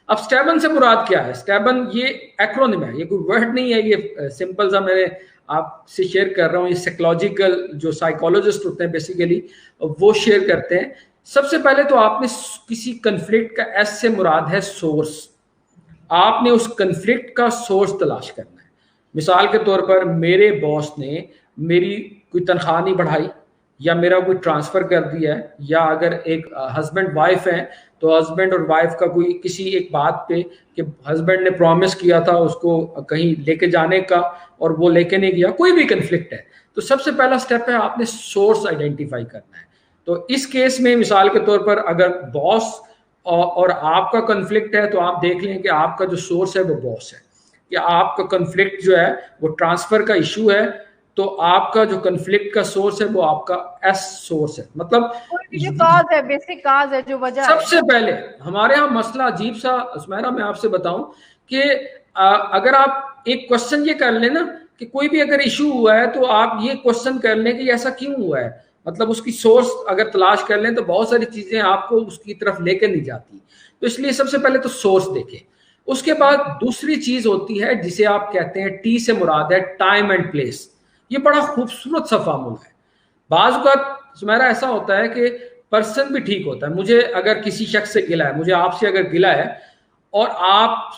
अब स्टेबन से मुराद क्या है? स्टेबन ये एक्रोनिम है, ये कोई वर्ड नहीं है, ये सिंपल सा मैंने आपसे शेयर कर रहा हूँ। ये साइकोलॉजिकल, जो साइकोलॉजिस्ट होते हैं बेसिकली वो शेयर करते हैं। सबसे पहले तो आपने किसी कन्फ्लिक्ट का, एस से मुराद है सोर्स, आपने उस कन्फ्लिक्ट का सोर्स तलाश करना है। मिसाल के तौर पर मेरे बॉस ने मेरी कोई तनख्वाह नहीं बढ़ाई, या मेरा कोई ट्रांसफर कर दिया है, या अगर एक हस्बैंड वाइफ है तो हस्बैंड और वाइफ का कोई किसी एक बात पे कि हस्बैंड ने प्रॉमिस किया था उसको कहीं लेके जाने का और वो लेके नहीं गया, कोई भी कन्फ्लिक्ट है, तो सबसे पहला स्टेप है आपने सोर्स आइडेंटिफाई करना है। तो इस केस में मिसाल के तौर पर अगर बॉस और आपका कन्फ्लिक्ट है तो आप देख लें कि आपका जो सोर्स है वो बॉस है, या आपका कन्फ्लिक्ट जो है वो ट्रांसफर का इशू है, तो आपका जो कन्फ्लिक्ट का सोर्स है वो आपका एस सोर्स है। जो काज है, बेसिक काज है, जो वजह सबसे पहले हमारे यहाँ मसला अजीब सा, सुमेरा मैं आपसे बताऊं कि अगर आप एक क्वेश्चन ये कर लेना कि कोई भी अगर इशू हुआ है तो आप ये क्वेश्चन कर लें कि ऐसा क्यों हुआ है, उसकी सोर्स अगर तलाश कर लें तो बहुत सारी चीजें आपको उसकी तरफ लेकर नहीं जाती। तो इसलिए सबसे पहले तो सोर्स देखें। उसके बाद दूसरी चीज होती है जिसे आप कहते हैं, टी से मुराद है टाइम एंड प्लेस। ये बड़ा खूबसूरत सा फार्मूला है। बाज़ का सुमेरा ऐसा होता है कि पर्सन भी ठीक होता है। मुझे अगर किसी शख्स से गिला है, मुझे आपसे अगर गिला है, और आप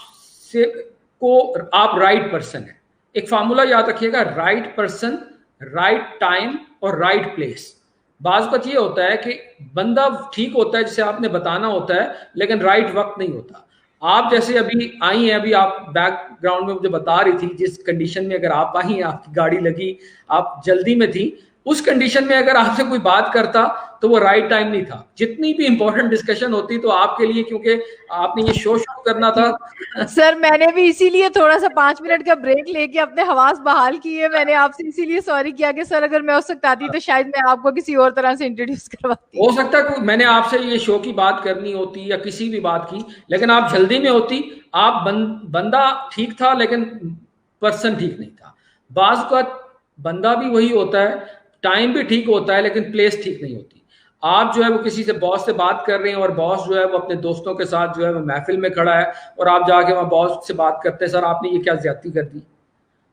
राइट पर्सन है, एक फार्मूला याद रखिएगा, राइट पर्सन, राइट टाइम और राइट प्लेस। बाज़ का ये होता है कि बंदा ठीक होता है जिसे आपने बताना होता है, लेकिन राइट वक्त नहीं होता। आप जैसे अभी आई हैं, अभी आप बैकग्राउंड में मुझे बता रही थी जिस कंडीशन में अगर आप आई हैं, आपकी गाड़ी लगी, आप जल्दी में थी, उस कंडीशन में अगर आपसे कोई बात करता तो वो राइट टाइम नहीं था। जितनी भी इंपॉर्टेंट डिस्कशन होती तो आपके लिए, क्योंकि आपने ये शो शुरू करना था। सर मैंने भी इसीलिए थोड़ा सा 5 मिनट का ब्रेक लेके अपने हवास बहाल किए। मैंने आपसे इसीलिए सॉरी किया कि सर अगर मैं उस वक्त आती तो शायद मैं आपको किसी और तरह से इंट्रोड्यूस करवाती। हो सकता है मैंने आपसे ये शो की बात करनी होती या किसी भी बात की, लेकिन आप जल्दी में होती। आप बंदा ठीक था लेकिन पर्सन ठीक नहीं था। बाज़ का बंदा भी वही होता है, टाइम भी ठीक होता है, लेकिन प्लेस ठीक नहीं होती। आप जो है वो किसी से बॉस से बात कर रहे हैं और बॉस जो है वो अपने दोस्तों के साथ जो है वो महफिल में खड़ा है, और आप जाके वहाँ बॉस से बात करते हैं, सर आपने ये क्या ज्यादती कर दी।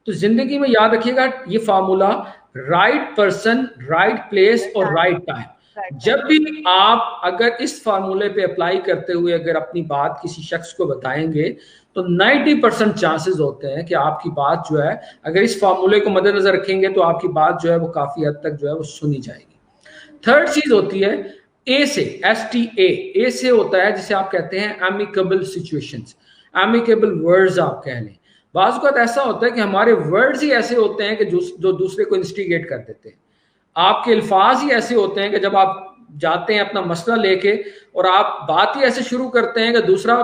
तो जिंदगी में याद रखिएगा ये formula, right person, right place और राइट टाइम। जब भी आप अगर इस फार्मूले पे अप्लाई करते हुए अगर अपनी बात किसी शख्स को बताएंगे तो 90% चांसेस होते हैं कि आपकी बात जो है, अगर इस फार्मूले को मद्देनजर रखेंगे तो आपकी बात जो है वो काफी हद तक जो है वो सुनी जाएगी। थर्ड चीज होती है ए से, STA। ए से होता है जिसे आप कहते हैं एमिकेबल सिचुएशंस, एमिकेबल वर्ड्स आप कह लें। बाज़ वक़्त ऐसा होता है कि हमारे वर्ड्स ही ऐसे होते हैं कि जो दूसरे को इंस्टिगेट कर देते हैं। आपके अल्फाज ही ऐसे होते हैं कि जब आप जाते हैं अपना मसला लेके और आप बात ही ऐसे शुरू करते हैं कि दूसरा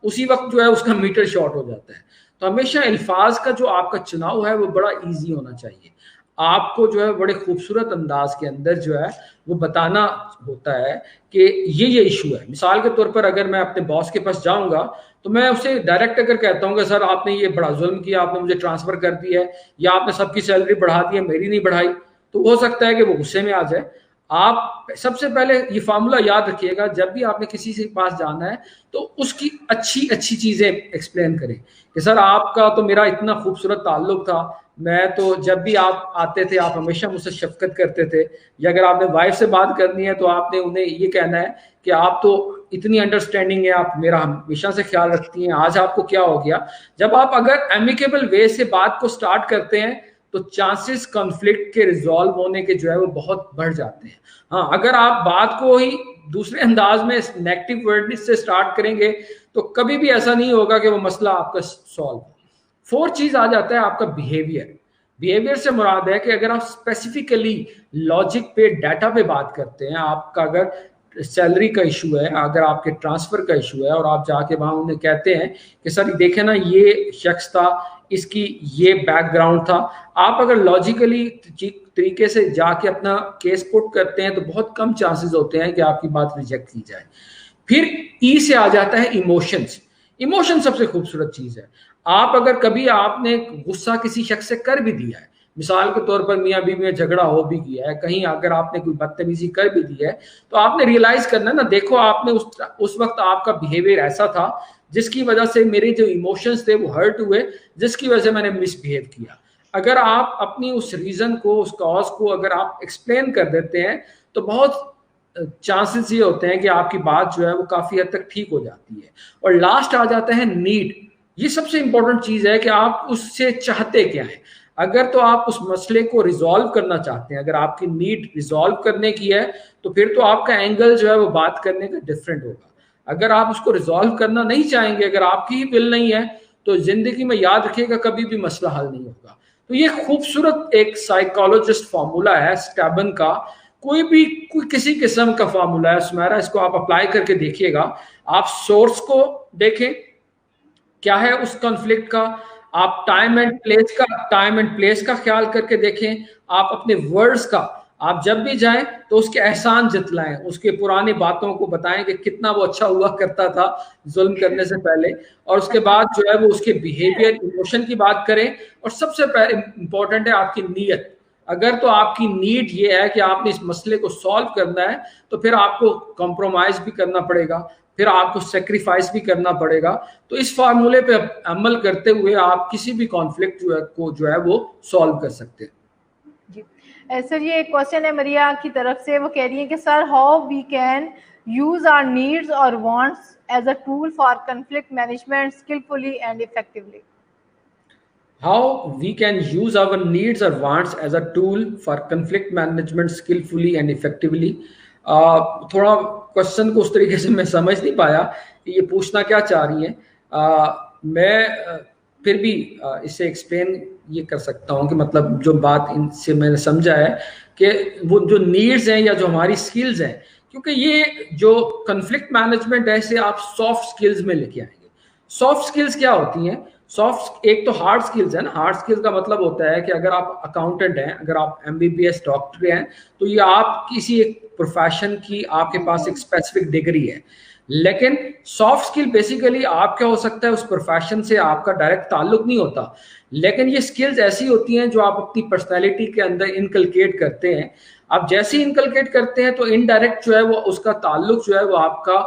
उसी वक्त जो है उसका मीटर शॉर्ट हो जाता है। तो हमेशा अल्फाज का जो आपका चुनाव है वो बड़ा ईजी होना चाहिए। आपको जो है बड़े खूबसूरत अंदाज के अंदर जो है वो बताना होता है कि ये इशू है। मिसाल के तौर पर अगर मैं अपने बॉस के पास जाऊंगा तो मैं उसे डायरेक्ट अगर कहता हूँ कि सर आपने ये बड़ा जुल्म किया, आपने मुझे ट्रांसफर कर दिया है, या आपने सबकी सैलरी बढ़ा दी है, मेरी नहीं बढ़ाई, तो हो सकता है कि वो गुस्से में आ जाए। आप सबसे पहले ये फार्मूला याद रखिएगा, जब भी आपने किसी से पास जाना है तो उसकी अच्छी अच्छी चीजें एक्सप्लेन करें कि सर आपका तो मेरा इतना खूबसूरत ताल्लुक था, मैं तो जब भी आप आते थे आप हमेशा मुझसे शफकत करते थे, या अगर आपने वाइफ से बात करनी है तो आपने उन्हें ये कहना है कि आप तो इतनी अंडरस्टैंडिंग है, आप मेरा हमेशा से ख्याल रखती हैं, आज आपको क्या हो गया। जब आप अगर एमिकेबल वे से बात को स्टार्ट करते हैं तो चांसेस कॉन्फ्लिक्ट के रिजॉल्व होने के जो है वो बहुत बढ़ जाते हैं। हाँ, अगर आप बात को ही दूसरे अंदाज में नेगेटिव वर्ड से स्टार्ट करेंगे तो कभी भी ऐसा नहीं होगा कि वो मसला आपका सॉल्व हो। फोर्थ चीज आ जाता है आपका बिहेवियर। बिहेवियर से मुराद है कि अगर आप स्पेसिफिकली लॉजिक पे, डाटा पे बात करते हैं, आपका अगर सैलरी का इशू है, अगर आपके ट्रांसफर का इशू है और आप जाके वहां उन्हें कहते हैं कि सर देखे ना ये शख्स था, इसकी ये बैकग्राउंड था, आप अगर लॉजिकली तरीके से जाके अपना केस पुट करते हैं तो बहुत कम चांसेस होते हैं कि आपकी बात रिजेक्ट की जाए। फिर ई से आ जाता है इमोशंस। इमोशन सबसे खूबसूरत चीज है। आप अगर कभी आपने गुस्सा किसी शख्स से कर भी दिया है, मिसाल के तौर पर मियाँ बीवी में झगड़ा हो भी गया है, कहीं अगर आपने कोई बदतमीजी कर भी दी है, तो आपने रियलाइज करना ना, देखो आपने उस वक्त आपका बिहेवियर ऐसा था जिसकी वजह से मेरे जो इमोशंस थे वो हर्ट हुए, जिसकी वजह से मैंने मिसबिहेव किया। अगर आप अपनी उस रीजन को, उस कॉज को अगर आप एक्सप्लेन कर देते हैं तो बहुत चांसेस ये होते हैं कि आपकी बात जो है वो काफी हद तक ठीक हो जाती है। और लास्ट आ जाता है नीड। ये सबसे इंपॉर्टेंट चीज है कि आप उससे चाहते क्या है। अगर तो आप उस मसले को रिजॉल्व करना चाहते हैं, अगर आपकी नीड रिजॉल्व करने की है, तो फिर तो आपका एंगल जो है वो बात करने का डिफरेंट होगा। अगर आप उसको रिजॉल्व करना नहीं चाहेंगे, अगर आपकी ही विल नहीं है, तो जिंदगी में याद रखिएगा कभी भी मसला हल नहीं होगा। तो ये खूबसूरत एक साइकोलॉजिस्ट फार्मूला है स्टैबन का। कोई किसी किस्म का फार्मूला है सुमेरा, इसको आप अप्लाई करके देखिएगा। आप सोर्स को देखें क्या है उस कॉन्फ्लिक्ट का, आप टाइम एंड प्लेस का ख्याल करके देखें, आप अपने वर्ड्स का, आप जब भी जाएं तो उसके एहसान जतलाएं, उसके पुरानी बातों को बताएं कि कितना वो अच्छा हुआ करता था जुल्म करने से पहले, और उसके बाद जो है वो उसके बिहेवियर, इमोशन की बात करें। और सबसे इंपॉर्टेंट है आपकी नीयत। अगर तो आपकी नीड ये है कि आपने इस मसले को सॉल्व करना है, तो फिर आपको कॉम्प्रोमाइज भी करना पड़ेगा, फिर आपको सेक्रीफाइस भी करना पड़ेगा। तो इस फार्मूले पे अमल करते हुए आप किसी भी कॉन्फ्लिक्ट जो है वो सॉल्व कर सकते हैं। जी सर, ये एक क्वेश्चन है मरिया की तरफ से, वो कह रही है कि sir how we can use our needs और wants as a tool for conflict management skilfully and effectively. How we can use our needs or wants as a tool for conflict management skillfully and effectively. थोड़ा question को उस तरीके से मैं समझ नहीं पाया कि ये पूछना क्या चाह रही हैं। मैं फिर भी इसे एक्सप्लेन ये कर सकता हूँ कि मतलब जो बात इनसे मैंने समझा है कि वो जो नीड्स हैं या जो हमारी स्किल्स हैं, क्योंकि ये जो कन्फ्लिक्ट मैनेजमेंट है इसे आप सॉफ्ट स्किल्स में लेके आएंगे। सॉफ्ट स्किल्स क्या होती हैं? सॉफ्ट, एक तो हार्ड स्किल्स है ना। हार्ड स्किल्स का मतलब होता है कि अगर आप अकाउंटेंट हैं, अगर आप एमबीबीएस डॉक्टर हैं, तो ये आप किसी एक प्रोफेशन की, आपके पास एक स्पेसिफिक डिग्री है। लेकिन सॉफ्ट स्किल बेसिकली आप क्या हो सकता है, उस प्रोफेशन से आपका डायरेक्ट ताल्लुक नहीं होता, लेकिन ये स्किल्स ऐसी होती हैं जो आप अपनी पर्सनैलिटी के अंदर इनकलकेट करते हैं। आप जैसे ही इनकलकेट करते हैं तो इनडायरेक्ट जो है वो उसका ताल्लुक जो है वो आपका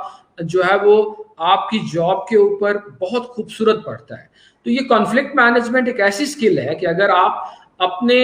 जो है वो आपकी जॉब के ऊपर बहुत खूबसूरत पड़ता है। तो ये कॉन्फ्लिक्ट मैनेजमेंट एक ऐसी स्किल है कि अगर आप अपने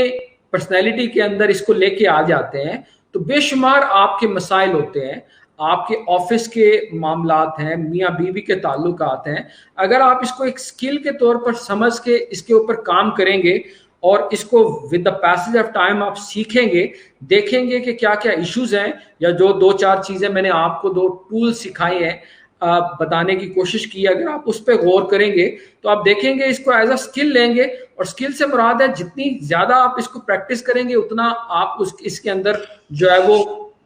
पर्सनैलिटी के अंदर इसको लेके आ जाते हैं तो बेशुमार आपके मसाइल होते हैं, आपके ऑफिस के मामलात हैं, मियाँ बीवी के ताल्लुकात हैं। अगर आप इसको एक स्किल के तौर पर समझ के इसके ऊपर काम करेंगे और इसको with the passage of time आप सीखेंगे, देखेंगे कि क्या क्या इश्यूज हैं, या जो दो चार चीजें मैंने आपको दो टूल सिखाए हैं बताने की कोशिश की, अगर आप उस पर गौर करेंगे तो आप देखेंगे इसको एज अ स्किल लेंगे। और स्किल से मुराद है जितनी ज्यादा आप इसको प्रैक्टिस करेंगे उतना आप इसके अंदर जो है वो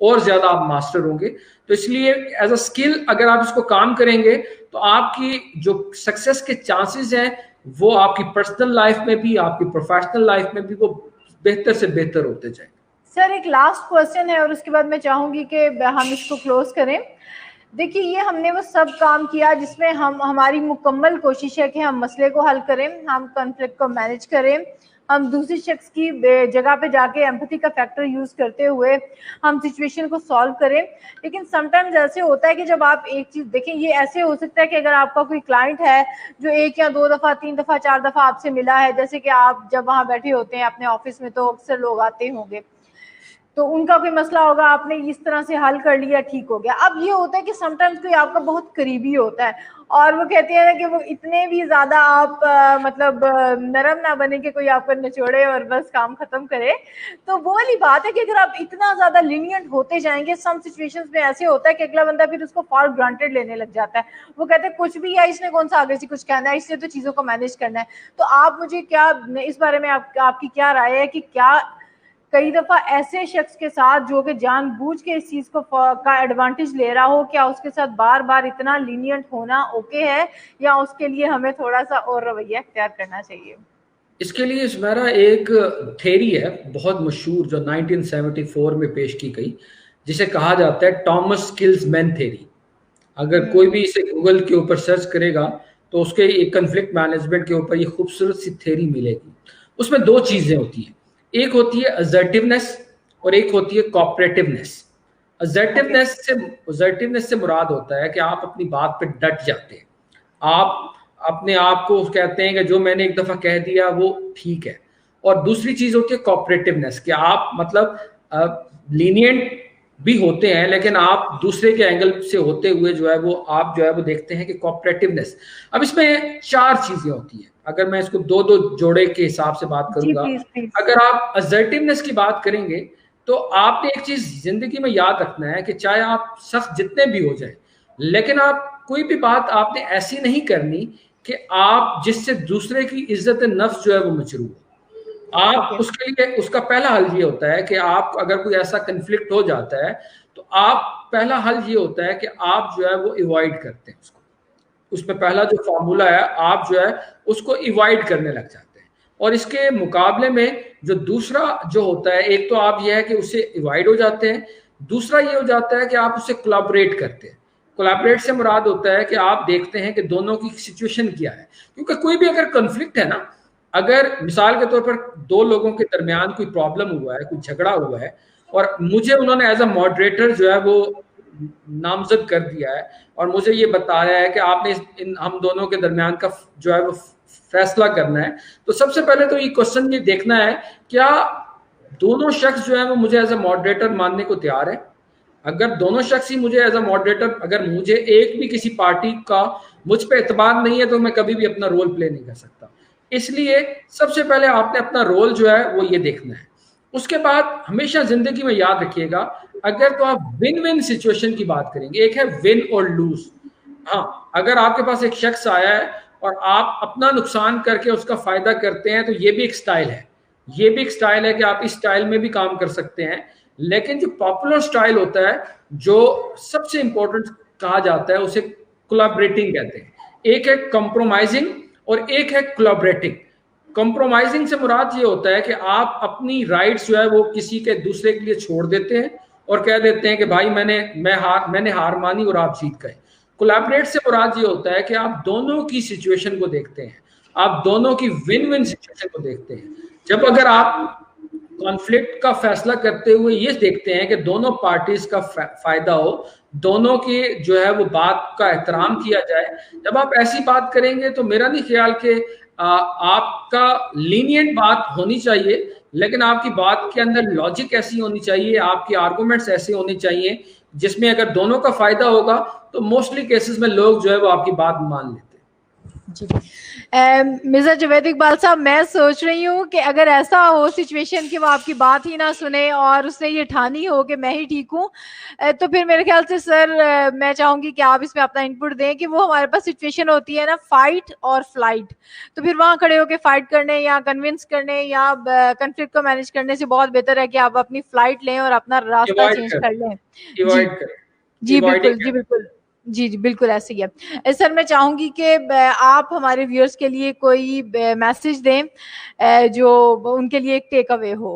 और ज्यादा आप मास्टर होंगे। तो इसलिए एज अ स्किल अगर आप इसको काम करेंगे तो आपकी जो सक्सेस के चांसेस हैं वो आपकी पर्सनल लाइफ में भी, आपकी प्रोफेशनल लाइफ में भी वो बेहतर से बेहतर होते जाएंगे। सर एक लास्ट क्वेश्चन है और उसके बाद मैं चाहूंगी कि हम इसको क्लोज करें। देखिए ये हमने वो सब काम किया जिसमें हमारी मुकम्मल कोशिश है कि हम मसले को हल करें, हम कॉन्फ्लिक्ट को मैनेज करें, हम दूसरे शख्स की जगह पे जाके एम्पैथी का फैक्टर यूज करते हुए हम सिचुएशन को सॉल्व करें। लेकिन समटाइम्स ऐसे होता है कि जब आप एक चीज देखें, ये ऐसे हो सकता है कि अगर आपका कोई क्लाइंट है जो एक या दो दफा, तीन दफा, चार दफा आपसे मिला है, जैसे कि आप जब वहां बैठे होते हैं अपने ऑफिस में तो अक्सर लोग आते होंगे, तो उनका कोई मसला होगा, आपने इस तरह से हल कर लिया, ठीक हो गया। अब ये होता है कि समटाइम्स कोई आपका बहुत करीबी होता है और वो कहते हैं कि वो इतने भी ज्यादा आप नरम ना बने कि कोई आपको निचोड़े और बस काम खत्म करे। तो वो वाली बात है कि अगर आप इतना ज्यादा लीनियंट होते जाएंगे, सम सिचुएशंस में ऐसे होता है कि अगला बंदा फिर उसको फॉर ग्रांटेड लेने लग जाता है। वो कहते हैं कुछ भी है, इसने कौन सा आगे से कुछ कहना है, इसने तो चीजों को मैनेज करना है। तो आप मुझे क्या इस बारे में आपकी क्या राय है कि क्या कई दफा ऐसे शख्स के साथ जो कि जानबूझ के इस चीज को का एडवांटेज ले रहा हो, क्या उसके साथ बार बार इतना लीनियंट होना ओके है या उसके लिए हमें थोड़ा सा और रवैया इख्तियार करना चाहिए? इसके लिए मेरा एक थ्योरी है बहुत मशहूर जो 1974 में पेश की गई, जिसे कहा जाता है टॉमस किल्समैन थ्योरी। अगर कोई भी इसे गूगल के ऊपर सर्च करेगा तो उसके एक कन्फ्लिक्ट मैनेजमेंट के ऊपर ये खूबसूरत सी थ्योरी मिलेगी। उसमें दो चीजें होती हैं, एक होती है असर्टिवनेस और एक होती है कोऑपरेटिवनेस। असर्टिवनेस से मुराद होता है कि आप अपनी बात पे डट जाते हैं, आप अपने आप को कहते हैं कि जो मैंने एक दफा कह दिया वो ठीक है। और दूसरी चीज होती है कोऑपरेटिवनेस, कि आप मतलब लीनियंट भी होते हैं लेकिन आप दूसरे के एंगल से होते हुए जो है वो आप जो है वो देखते हैं कि कोऑपरेटिवनेस। अब इसमें चार चीजें होती हैं, अगर मैं इसको दो दो जोड़े के हिसाब से बात करूंगा। अगर आप असर्टिवनेस की बात करेंगे तो आपने एक चीज जिंदगी में याद रखना है कि चाहे आप शख्स जितने भी हो जाए, लेकिन आप कोई भी बात आपने ऐसी नहीं करनी कि आप जिससे दूसरे की इज्जत नफ्स जो है वो मचरू हो। आप उसके लिए उसका पहला हल ये होता है कि आप अगर कोई ऐसा कन्फ्लिक्ट हो जाता है तो आप पहला हल ये होता है कि आप जो है वो अवॉइड करते हैं उसको। उसमें पहला जो फॉर्मूला है, आप जो है उसको अवॉइड करने लग जाते हैं। और इसके मुकाबले में जो दूसरा जो होता है, एक तो आप ये है कि उससे अवॉइड हो जाते हैं, दूसरा ये हो जाता है कि आप उससे कोलैबोरेट करते हैं। कोलैबोरेट से मुराद होता है कि आप देखते हैं कि दोनों की सिचुएशन क्या है, क्योंकि कोई भी अगर कन्फ्लिक्ट है ना, अगर मिसाल के तौर पर दो लोगों के दरमियान कोई प्रॉब्लम हुआ है, कोई झगड़ा हुआ है, और मुझे उन्होंने एज अ मॉडरेटर जो है वो नामजद कर दिया है और मुझे ये बताया है कि आपने इन हम दोनों के दरमियान का जो है वो फैसला करना है, तो सबसे पहले तो ये क्वेश्चन ये देखना है क्या दोनों शख्स जो है वो मुझे एज अ मॉडरेटर मानने को तैयार है। अगर दोनों शख्स ही मुझे एज अ मॉडरेटर, अगर मुझे एक भी किसी पार्टी का मुझ पे एतबार नहीं है तो मैं कभी भी अपना रोल प्ले नहीं कर सकता। इसलिए सबसे पहले आपने अपना रोल जो है वो ये देखना है। उसके बाद हमेशा जिंदगी में याद रखिएगा, अगर तो आप विन विन सिचुएशन की बात करेंगे, एक है विन और लूज। हाँ, अगर आपके पास एक शख्स आया है और आप अपना नुकसान करके उसका फायदा करते हैं तो ये भी एक स्टाइल है, ये भी एक स्टाइल है कि आप इस स्टाइल में भी काम कर सकते हैं। लेकिन जो पॉपुलर स्टाइल होता है, जो सबसे इंपॉर्टेंट कहा जाता है, उसे कोलैबोरेटिंग कहते हैं। एक है कॉम्प्रोमाइजिंग और एक है कोलैबोरेटिंग। कॉम्प्रोमाइजिंग से मुराद ये होता है कि आप अपनी राइट्स जो है वो किसी के दूसरे के लिए छोड़ देते हैं और कह देते हैं कि भाई मैंने हार मानी और आप जीत गए। कोलैबोरेट से मुराद ये होता है कि आप दोनों की सिचुएशन को देखते हैं, आप दोनों की विन विन सिचुएशन को देखते हैं। जब अगर आप कॉन्फ्लिक्ट का फैसला करते हुए ये देखते हैं कि दोनों पार्टीज का फायदा हो, दोनों की जो है वो बात का एहतराम किया जाए, जब आप ऐसी बात करेंगे तो मेरा नहीं ख्याल कि आपका लीनियंट बात होनी चाहिए, लेकिन आपकी बात के अंदर लॉजिक ऐसी होनी चाहिए, आपकी आर्गुमेंट्स ऐसे होने चाहिए जिसमें अगर दोनों का फायदा होगा तो मोस्टली केसेस में लोग जो है वो आपकी बात मान लेते हैं। जी मिस्टर जुवैद इकबाल साहब, मैं सोच रही हूँ कि अगर ऐसा हो सिचुएशन कि वो आपकी बात ही ना सुने और उसने ये ठानी हो कि मैं ही ठीक हूँ, तो फिर मेरे ख्याल से सर मैं चाहूंगी कि आप इसमें अपना इनपुट दें कि वो हमारे पास सिचुएशन होती है ना फाइट और फ्लाइट, तो फिर वहां खड़े होकर फाइट करने या कन्विंस करने या कन्फ्लिक्ट को मैनेज करने से बहुत बेहतर है कि आप अपनी फ्लाइट लें और अपना रास्ता चेंज कर लें। जी जी बिल्कुल, जी बिल्कुल, जी जी बिल्कुल ऐसे ही है। सर मैं चाहूंगी कि आप हमारे व्यूअर्स के लिए कोई मैसेज दें जो उनके लिए एक टेक अवे हो।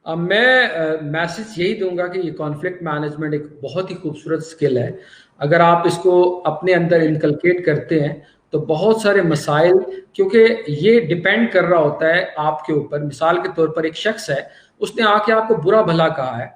मैं मैसेज यही दूंगा कि ये कॉन्फ्लिक्ट मैनेजमेंट एक बहुत ही खूबसूरत स्किल है। अगर आप इसको अपने अंदर इनकलकेट करते हैं तो बहुत सारे मसाइल, क्योंकि ये डिपेंड कर रहा होता है आपके ऊपर। मिसाल के तौर पर एक शख्स है, उसने आके आपको बुरा भला कहा है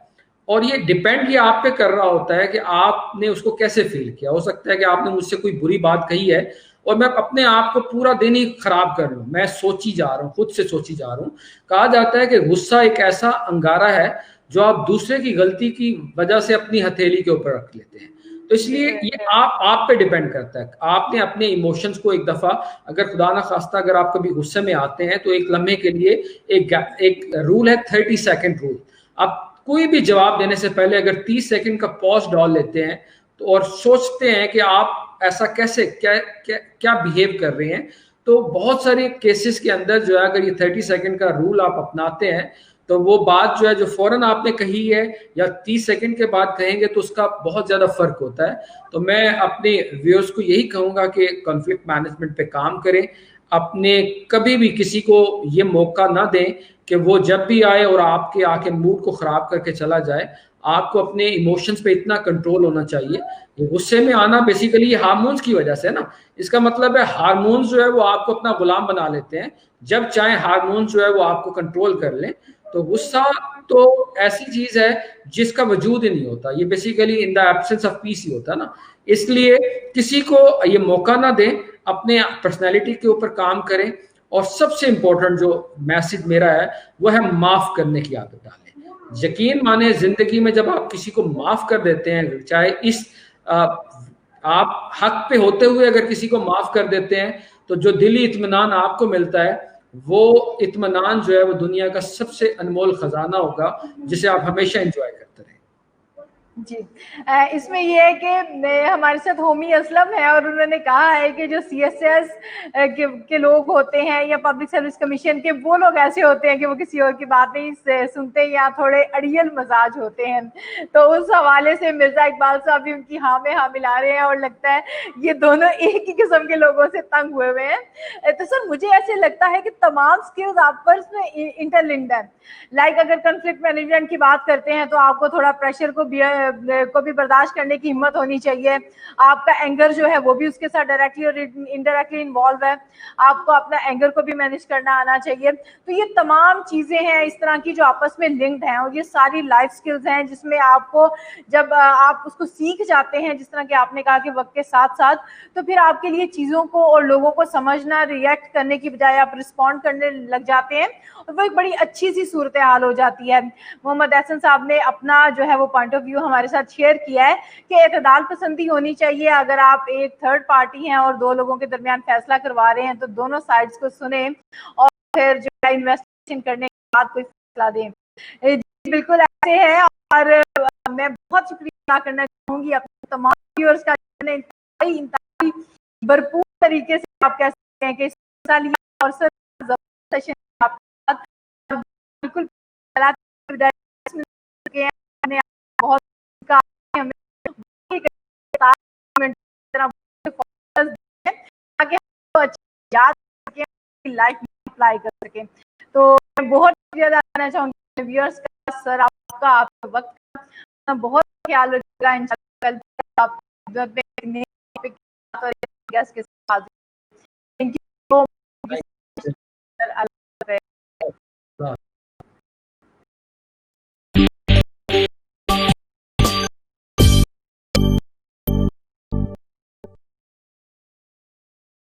और ये डिपेंड ये आप पे कर रहा होता है कि आपने उसको कैसे फील किया। हो सकता है कि आपने मुझसे कोई बुरी बात कही है और मैं अपने आप को पूरा दिन ही खराब कर लूं, मैं सोची जा रहा हूँ, खुद से सोची जा रहा हूँ। कहा जाता है कि गुस्सा एक ऐसा अंगारा है जो आप दूसरे की गलती की वजह से अपनी हथेली के ऊपर रख लेते हैं। तो इसलिए ये आप पे डिपेंड करता है। आपने अपने इमोशंस को एक दफा, अगर खुदा ना खास्ता अगर आप कभी गुस्से में आते हैं तो एक लम्हे के लिए एक रूल है 30 सेकंड रूल। आप कोई भी जवाब देने से पहले अगर 30 सेकंड का पॉज डाल लेते हैं तो और सोचते हैं कि आप ऐसा कैसे क्या बिहेव कर रहे हैं, तो बहुत सारे केसेस के अंदर जो है अगर ये 30 सेकंड का रूल आप अपनाते हैं तो वो बात जो है जो फौरन आपने कही है या 30 सेकंड के बाद कहेंगे तो उसका बहुत ज्यादा फर्क होता है। तो मैं अपने व्यूअर्स को यही कहूंगा कि कॉन्फ्लिक्ट मैनेजमेंट पे काम करें। अपने कभी भी किसी को ये मौका ना दें कि वो जब भी आए और आपके आके मूड को खराब करके चला जाए। आपको अपने इमोशंस पे इतना कंट्रोल होना चाहिए। ये गुस्से में आना बेसिकली हार्मोन्स की वजह से ना, इसका मतलब है हार्मोन्स जो है वो आपको अपना गुलाम बना लेते हैं। जब चाहे हार्मोन्स जो है वो आपको कंट्रोल कर लें। तो गुस्सा तो ऐसी चीज है जिसका वजूद ही नहीं होता, ये basically in the absence of peace ही होता है ना। इसलिए किसी को ये मौका ना दें, अपने पर्सनैलिटी के ऊपर काम करें। और सबसे इंपॉर्टेंट जो मैसेज मेरा है वो है माफ करने की आदत डालें। यकीन माने जिंदगी में जब आप किसी को माफ कर देते हैं, चाहे इस आप हक पे होते हुए अगर किसी को माफ कर देते हैं, तो जो दिली इत्मीनान आपको मिलता है वो इत्मीनान जो है वो दुनिया का सबसे अनमोल खजाना होगा जिसे आप हमेशा एंजॉय करते रहें। जी इसमें ये है कि हमारे साथ होमी असलम है और उन्होंने कहा है कि जो CSS के लोग होते हैं या पब्लिक सर्विस कमीशन के, वो लोग ऐसे होते हैं कि वो किसी और की बात नहीं सुनते या थोड़े अड़ियल मजाज होते हैं। तो उस हवाले से मिर्जा इकबाल साहब भी उनकी हाँ में हाँ मिला रहे हैं और लगता है ये दोनों एक ही किस्म के लोगों से तंग हुए हुए हैं। तो सर मुझे ऐसे लगता है कि तमाम स्किल्स आपस में इंटरलिंक्ड है। लाइक अगर कॉन्फ्लिक्ट मैनेजमेंट की बात करते हैं तो आपको थोड़ा प्रेशर को को भी बर्दाश्त करने की हिम्मत होनी चाहिए। आपका एंगर जो है वो भी उसके साथ डायरेक्टली और इनडायरेक्टली इन्वॉल्व है, आपको अपना एंगर को भी मैनेज करना आना चाहिए। तो ये तमाम चीजें हैं इस तरह की जो आपस में लिंक्ड हैं, और ये सारी लाइफ स्किल्स हैं जिसमें आपको जब आप उसको सीख जाते हैं, जिस तरह के आपने कहा कि वक्त के साथ साथ, तो फिर आपके लिए चीजों को और लोगों को समझना, रिएक्ट करने की बजाय आप रिस्पॉन्ड करने लग जाते हैं, और वो एक बड़ी अच्छी सी सूरत हाल हो जाती है। मोहम्मद एहसन साहब ने अपना जो है वो पॉइंट ऑफ व्यू हमारे साथ शेयर किया है कि एतदाल पसंदी होनी चाहिए। अगर आप एक थर्ड पार्टी हैं और दो लोगों के दरमियान फैसला करवा रहे हैं तो दोनों साइड्स को सुने और फिर जो है इन्वेस्टिगेशन करने के बाद कोई फैसला दें। बिल्कुल ऐसे है, और मैं बहुत शुक्रिया करना चाहूंगी अपने तमाम व्यूअर्स का, इंतहाई भरपूर तरीके से आप कह सकते हैं कि हिस्सा लिया और सेशन बिल्कुल बहुत लाइफ में अप्लाई कर सके। तो मैं बहुत शुक्रिया अदा करना चाहूंगी व्यूअर्स का। सर आपका, आपका वक्त का बहुत ख्याल रखिएगा। इंशाल्लाह कल आप गेस्ट के साथ